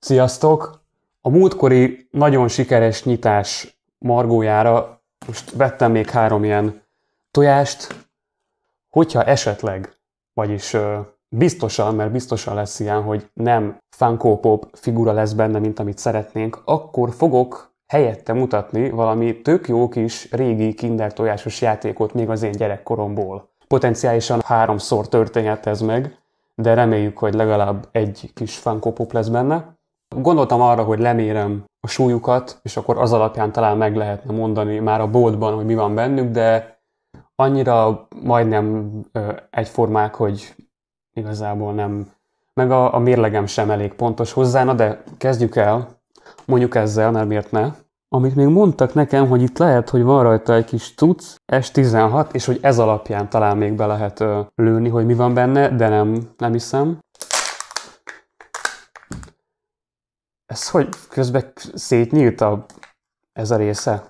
Sziasztok! A múltkori nagyon sikeres nyitás margójára most vettem még 3 ilyen tojást, hogyha esetleg, vagyis biztosan, mert biztosan lesz ilyen, hogy nem Funko Pop figura lesz benne, mint amit szeretnénk, akkor fogok helyette mutatni valami tök jó kis régi Kinder tojásos játékot még az én gyerekkoromból. Potenciálisan 3-szor történhet ez meg, de reméljük, hogy legalább egy kis Funko Pop lesz benne. Gondoltam arra, hogy lemérem a súlyukat, és akkor az alapján talán meg lehetne mondani már a boltban, hogy mi van bennük, de annyira majdnem egyformák, hogy igazából nem, meg a mérlegem sem elég pontos hozzá, na de kezdjük el, mondjuk ezzel, mert miért ne. Amit még mondtak nekem, hogy itt lehet, hogy van rajta egy kis tuc, S16, és hogy ez alapján talán még be lehet lőni, hogy mi van benne, de nem hiszem. Ez hogy közben szétnyílt ez a része?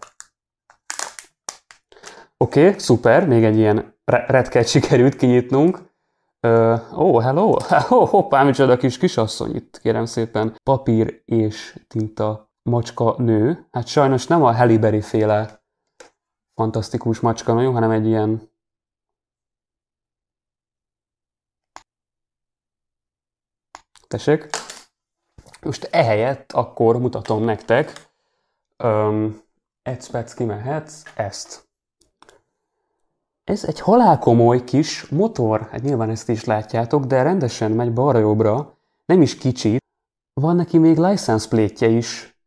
Oké, szuper, még egy ilyen retket sikerült kinyitnunk. Hello! Hoppá, micsoda kis kisasszony itt, kérem szépen. Papír és tinta macska nő. Hát sajnos nem a Halle Berry féle fantasztikus macska nő, hanem egy ilyen... Tessék? Most ehelyett akkor mutatom nektek, egy kimehetsz ezt. Ez egy halálkomoly kis motor, hát nyilván ezt is látjátok, de rendesen megy balra-jobbra, nem is kicsit. Van neki még license plate-je is,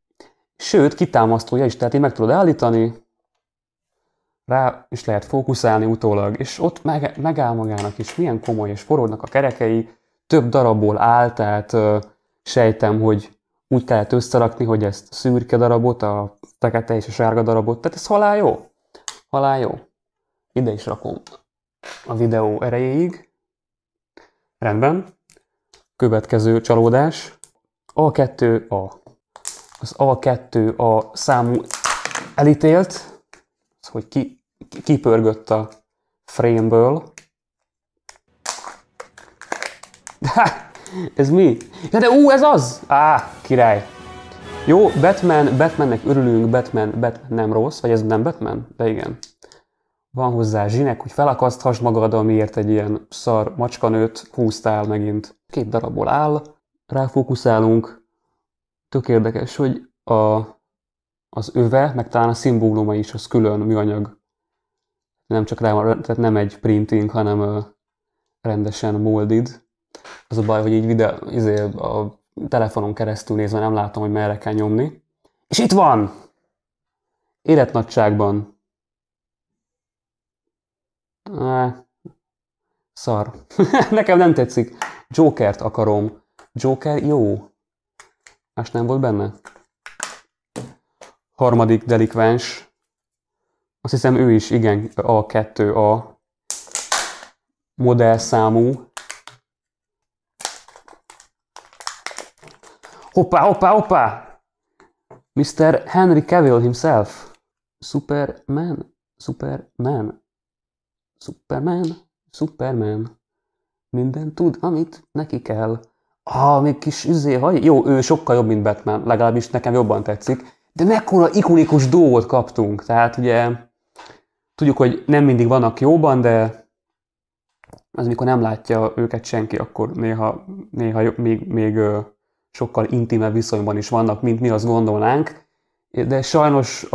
sőt kitámasztója is, tehát így meg tudod állítani, rá is lehet fókuszálni utólag, és ott megáll magának is, milyen komoly, és forognak a kerekei, több darabból áll, tehát sejtem, hogy úgy kellett összerakni, hogy ezt szürke darabot, a fekete és a sárga darabot, tehát ez halál jó. Halál jó. Ide is rakom a videó erejéig. Rendben. Következő csalódás. A2A. Az A2A számú elítélt, az, hogy kipörgött a frame-ből. Ez mi? Ja, de ez az! Király! Jó, Batmannek örülünk, Batman nem rossz, vagy ez nem Batman? De igen. Van hozzá zsinek, hogy felakaszthasd magad, amiért egy ilyen szar macskanőt húztál megint. 2 darabból áll, ráfókuszálunk. Tök érdekes, hogy az öve, meg talán a szimbóluma is, az külön műanyag. Nem csak tehát nem egy printing, hanem rendesen molded. Az a baj, hogy így a telefonon keresztül nézve nem látom, hogy merre kell nyomni. És itt van! Életnagyságban. Szar. Nekem nem tetszik. Jokert akarom. Joker jó. Más nem volt benne? Harmadik delikvens. Azt hiszem ő is, igen, A2A. Modellszámú. Hoppá! Mr. Henry Cavill himself. Superman. Minden tud, amit neki kell. Még kis haj. Jó, ő sokkal jobb, mint Batman. Legalábbis nekem jobban tetszik. De mekkora ikonikus dolgot kaptunk. Tehát ugye tudjuk, hogy nem mindig vannak jóban, de az, amikor nem látja őket senki, akkor néha még sokkal intimebb viszonyban is vannak, mint mi azt gondolnánk. De sajnos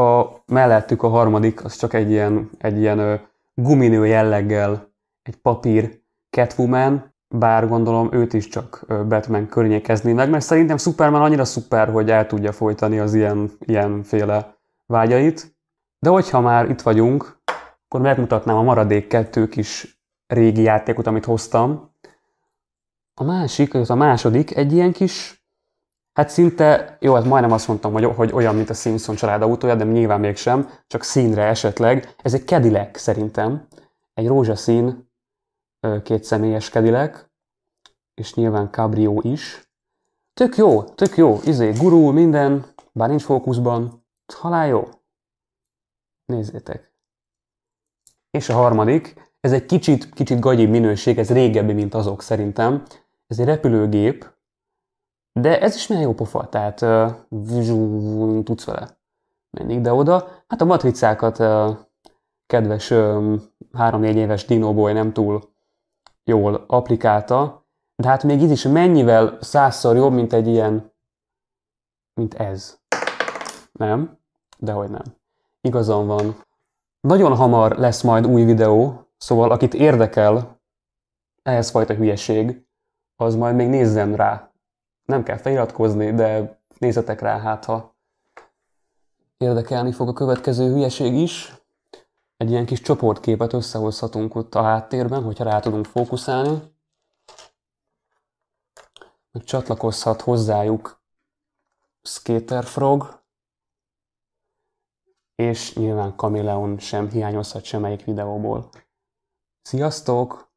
mellettük a harmadik, az csak egy ilyen guminő jelleggel, egy papír Catwoman, bár gondolom őt is csak Batman környékezni meg, mert szerintem Superman annyira szuper, hogy el tudja folytani az ilyenféle vágyait. De hogyha már itt vagyunk, akkor megmutatnám a maradék 2 kis régi játékot, amit hoztam. A második egy ilyen kis, hát szinte, jó, hát majdnem azt mondtam, hogy olyan, mint a Simpson család autója, de nyilván mégsem, csak színre esetleg. Ez egy Cadillac szerintem. Egy rózsaszín, 2 személyes Cadillac, és nyilván Cabrio is. Tök jó, gurul minden, bár nincs fókuszban. Halál jó. Nézzétek. És a harmadik, ez egy kicsit gagyibb minőség, ez régebbi, mint azok szerintem. Ez egy repülőgép, De ez is milyen jó pofa, tehát tudsz vele menni ide-oda. Hát a matricákat kedves 3-4 éves Dinoboy nem túl jól applikálta, de hát még így is mennyivel 100-szor jobb, mint egy ilyen, mint ez. Nem? Dehogy nem. Igazam van. Nagyon hamar lesz majd új videó, szóval akit érdekel ehhez fajta hülyeség, az majd még nézzen rá. Nem kell feliratkozni, de nézzetek rá, hát ha érdekelni fog a következő hülyeség is. Egy ilyen kis csoportképet összehozhatunk ott a háttérben, hogyha rá tudunk fókuszálni. Meg csatlakozhat hozzájuk Skaterfrog, és nyilván Kameleon sem hiányozhat semmelyik videóból. Sziasztok!